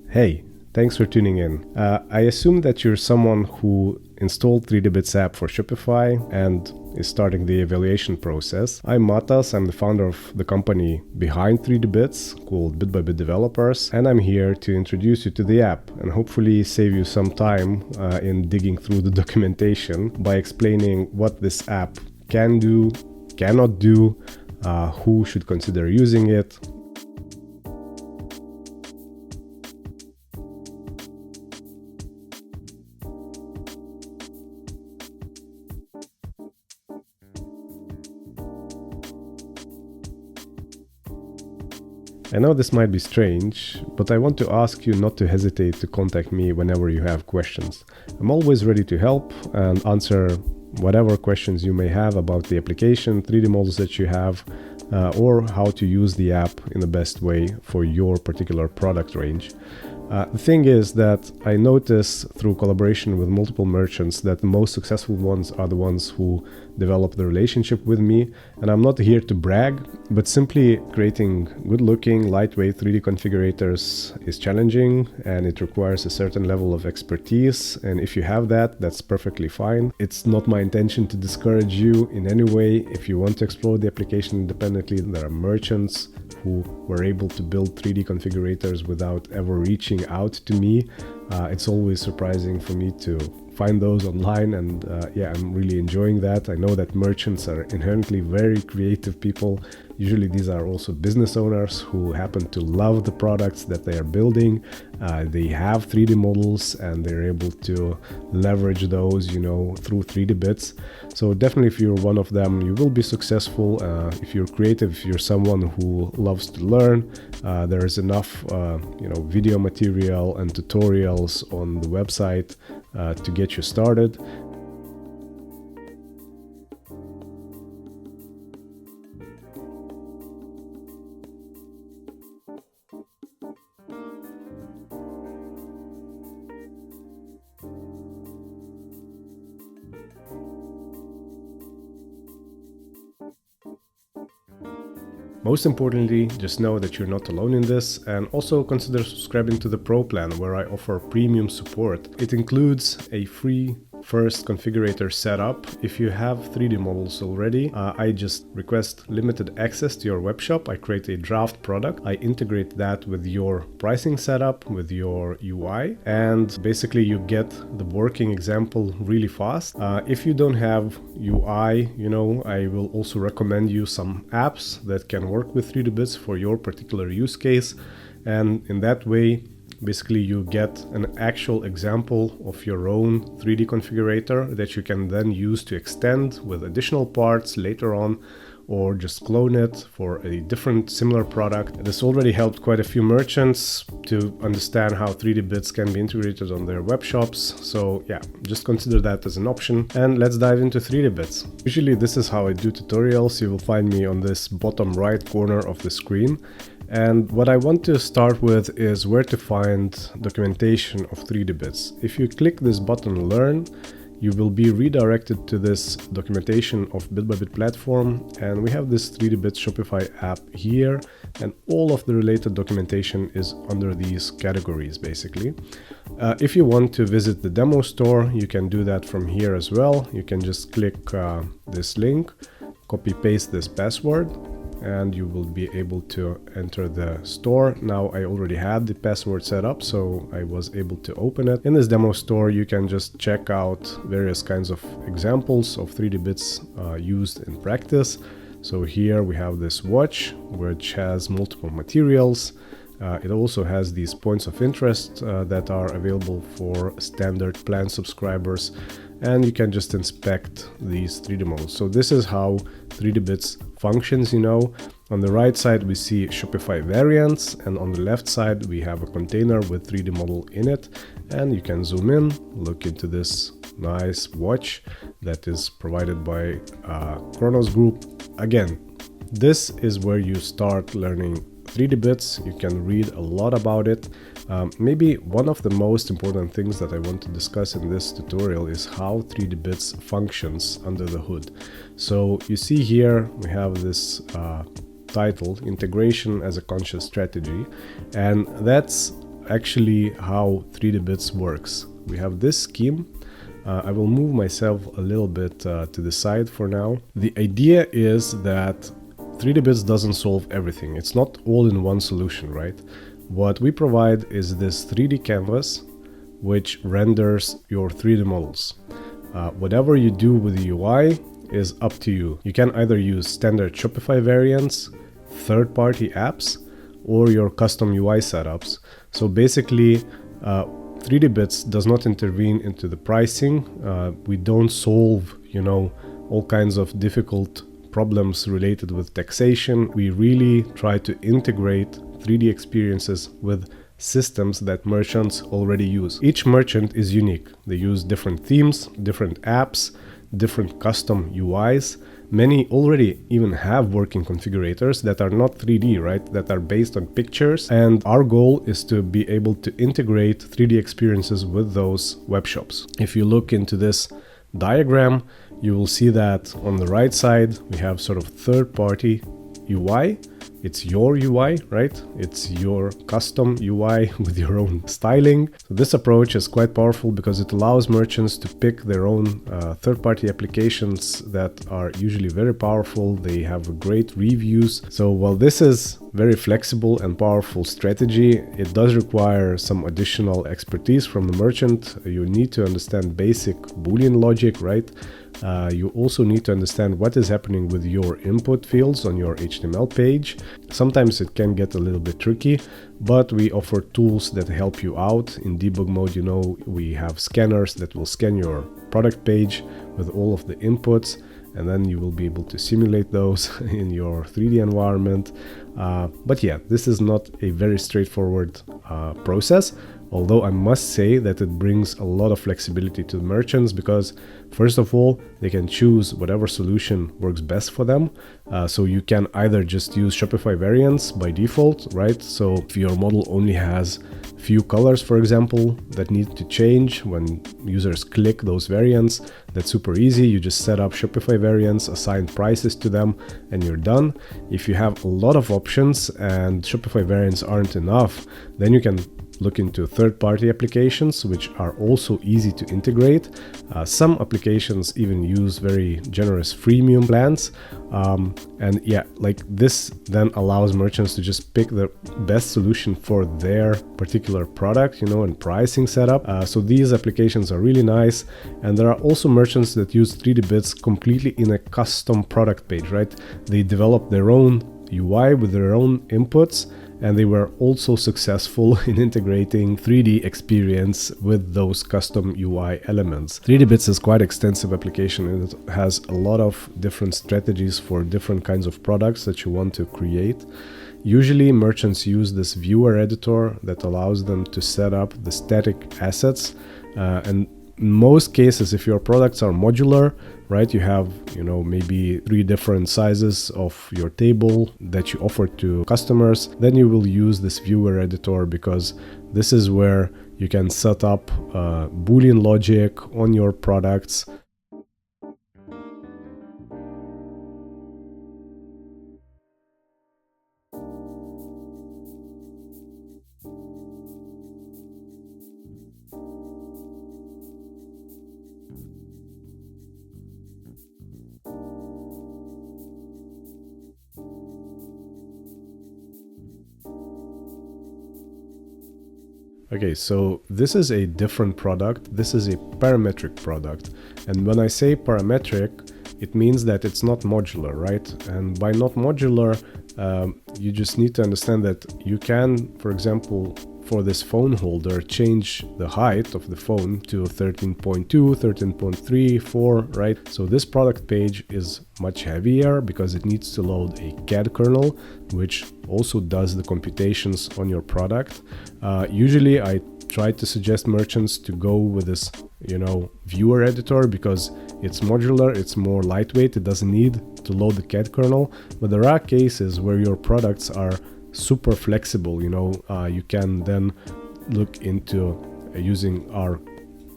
Hey, thanks for tuning in. I assume that you're someone who installed 3dbits app for Shopify and is starting the evaluation process. I'm Matas, I'm the founder of the company behind 3dbits called bitbybit Developers, and I'm here to introduce you to the app and hopefully save you some time in digging through the documentation by explaining what this app can do, cannot do, who should consider using it. I know this might be strange, but I want to ask you not to hesitate to contact me whenever you have questions. I'm always ready to help and answer whatever questions you may have about the application, 3D models that you have, or how to use the app in the best way for your particular product range. The thing is that I notice through collaboration with multiple merchants that the most successful ones are the ones who develop the relationship with me, and I'm not here to brag, but simply creating good-looking, lightweight 3D configurators is challenging and it requires a certain level of expertise, and if you have that, that's perfectly fine. It's not my intention to discourage you in any way. If you want to explore the application independently, there are merchants who were able to build 3D configurators without ever reaching out to me. It's always surprising for me to find those online, and I'm really enjoying that. I know that merchants are inherently very creative people. Usually these are also business owners who happen to love the products that they are building. They have 3D models and they're able to leverage those, through 3dbits. So definitely if you're one of them, you will be successful. If you're creative, if you're someone who loves to learn, there is enough video material and tutorials on the website to get you started. Most importantly, just know that you're not alone in this, and also consider subscribing to the Pro plan where I offer premium support. It includes a free first configurator setup. If you have 3D models already, I just request limited access to your web shop. I create a draft product. I integrate that with your pricing setup, with your UI, and basically you get the working example really fast. If you don't have UI, I will also recommend you some apps that can work with 3dbits for your particular use case, and in that way basically you get an actual example of your own 3D configurator that you can then use to extend with additional parts later on, or just clone it for a different similar product. This already helped quite a few merchants to understand how 3dbits can be integrated on their web shops. So just consider that as an option, and let's dive into 3dbits. Usually this is how I do tutorials. You will find me on this bottom right corner of the screen. And what I want to start with is where to find documentation of 3dbits. If you click this button Learn, you will be redirected to this documentation of bitbybit platform, and we have this 3dbits Shopify app here, and all of the related documentation is under these categories basically. If you want to visit the demo store, you can do that from here as well. You can just click this link, copy paste this password, and you will be able to enter the store. Now I already had the password set up, so I was able to open it. In this demo store, you can just check out various kinds of examples of 3dbits used in practice. So here we have this watch, which has multiple materials. It also has these points of interest that are available for standard plan subscribers, and you can just inspect these 3D models. So this is how 3dbits functions. On the right side we see Shopify variants, and on the left side we have a container with 3D model in it, and you can zoom in, look into this nice watch that is provided by Kronos Group. Again, this is where you start learning 3dbits. You can read a lot about it. Maybe one of the most important things that I want to discuss in this tutorial is how 3dbits functions under the hood. So you see here we have this title, Integration as a Conscious Strategy, and that's actually how 3dbits works. We have this scheme. I will move myself a little bit to the side for now. The idea is that 3dbits doesn't solve everything. It's not all in one solution, right? What we provide is this 3D canvas which renders your 3D models. Whatever you do with the UI is up to you. You can either use standard Shopify variants, third-party apps, or your custom UI setups. So basically, 3dbits does not intervene into the pricing. We don't solve, all kinds of difficult problems related with taxation. We really try to integrate 3D experiences with systems that merchants already use. Each merchant is unique. They use different themes, different apps, different custom UIs. Many already even have working configurators that are not 3D, right? That are based on pictures. And our goal is to be able to integrate 3D experiences with those web shops. If you look into this diagram, you will see that on the right side, we have sort of third-party UI. It's your UI, right? It's your custom UI with your own styling. So this approach is quite powerful because it allows merchants to pick their own third-party applications that are usually very powerful. They have great reviews. So while this is very flexible and powerful strategy, it does require some additional expertise from the merchant. You need to understand basic Boolean logic, right? You also need to understand what is happening with your input fields on your HTML page. Sometimes it can get a little bit tricky, but we offer tools that help you out. In debug mode, we have scanners that will scan your product page with all of the inputs, and then you will be able to simulate those in your 3D environment. But yeah, this is not a very straightforward process. Although I must say that it brings a lot of flexibility to the merchants because, first of all, they can choose whatever solution works best for them. So you can either just use Shopify variants by default, right? So if your model only has few colors, for example, that need to change when users click those variants, that's super easy. You just set up Shopify variants, assign prices to them, and you're done. If you have a lot of options and Shopify variants aren't enough, then you can look into third-party applications, which are also easy to integrate. Some applications even use very generous freemium plans. And yeah, like this then allows merchants to just pick the best solution for their particular product, and pricing setup. So these applications are really nice. And there are also merchants that use 3dbits completely in a custom product page, right? They develop their own UI with their own inputs, and they were also successful in integrating 3D experience with those custom UI elements. 3dbits is quite extensive application, and it has a lot of different strategies for different kinds of products that you want to create. Usually merchants use this viewer editor that allows them to set up the static assets, and in most cases, if your products are modular, right, you have, maybe 3 different sizes of your table that you offer to customers, then you will use this viewer editor because this is where you can set up Boolean logic on your products. Okay, so this is a different product. This is a parametric product. And when I say parametric, it means that it's not modular, right? And by not modular, you just need to understand that you can, for example, for this phone holder, change the height of the phone to 13.2, 13.3, 4, right? So this product page is much heavier because it needs to load a CAD kernel, which also does the computations on your product. Usually I try to suggest merchants to go with this, viewer editor because it's modular, it's more lightweight, it doesn't need to load the CAD kernel. But there are cases where your products are super flexible. You can then look into using our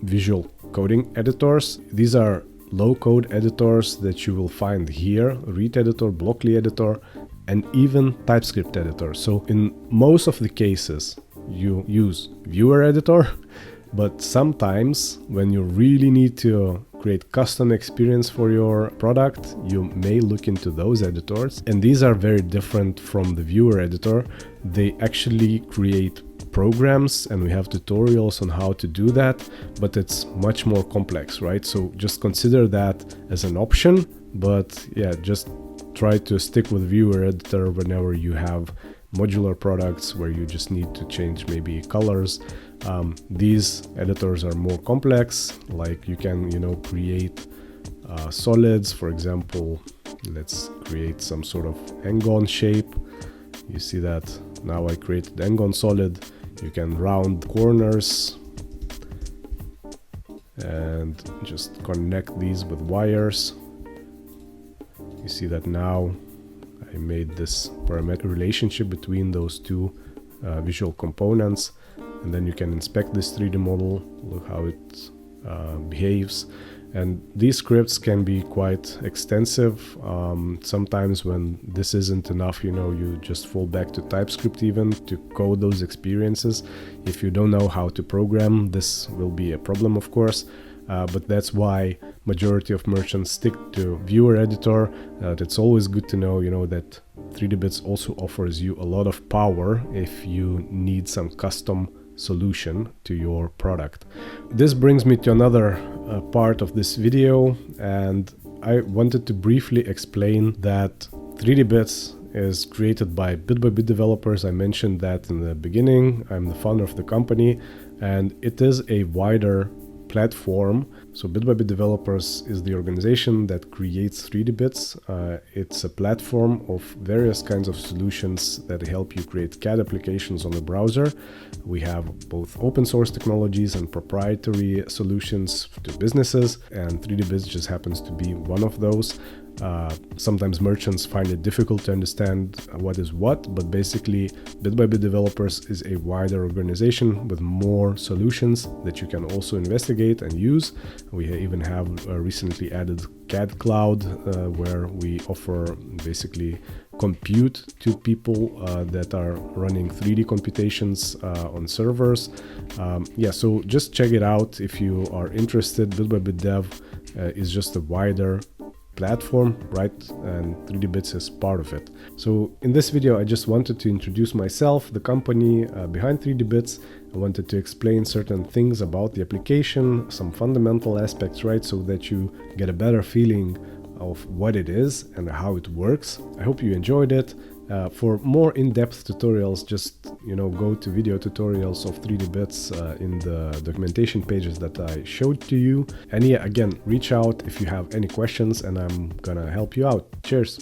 visual coding editors. These are low code editors that you will find here: Read editor, Blockly editor, and even TypeScript editor. So in most of the cases you use viewer editor, but sometimes when you really need to create custom experience for your product, you may look into those editors. And these are very different from the viewer editor. They actually create programs, and we have tutorials on how to do that, but it's much more complex, right? So just consider that as an option, but yeah, just try to stick with viewer editor whenever you have modular products where you just need to change maybe colors. These editors are more complex, like you can, create solids. For example, let's create some sort of hexagon shape. You see that now I created the hexagon solid. You can round corners and just connect these with wires. You see that now I made this parametric relationship between those two visual components, and then you can inspect this 3D model, look how it behaves. And these scripts can be quite extensive. Sometimes when this isn't enough, you just fall back to TypeScript even to code those experiences. If you don't know how to program, this will be a problem, of course. But that's why majority of merchants stick to viewer editor. It's always good to know, that 3dbits also offers you a lot of power if you need some custom solution to your product. This brings me to another part of this video, and I wanted to briefly explain that 3dbits is created by bitbybit developers. I mentioned that in the beginning. I'm the founder of the company, and it is a wider platform. So bitbybit developers is the organization that creates 3dbits. It's a platform of various kinds of solutions that help you create CAD applications on the browser. We have both open source technologies and proprietary solutions to businesses, and 3dbits just happens to be one of those. Sometimes merchants find it difficult to understand what is what, but basically bitbybit developers is a wider organization with more solutions that you can also investigate and use. We even have recently added CAD Cloud, where we offer basically compute to people that are running 3D computations on servers. So just check it out if you are interested. bitbybit dev is just a wider platform, right? And 3dbits is part of it. So in this video, I just wanted to introduce myself, the company behind 3dbits. I wanted to explain certain things about the application, some fundamental aspects, right? So that you get a better feeling of what it is and how it works. I hope you enjoyed it. For more in-depth tutorials, just go to video tutorials of 3dbits in the documentation pages that I showed to you. And yeah, again, reach out if you have any questions and I'm gonna help you out. Cheers!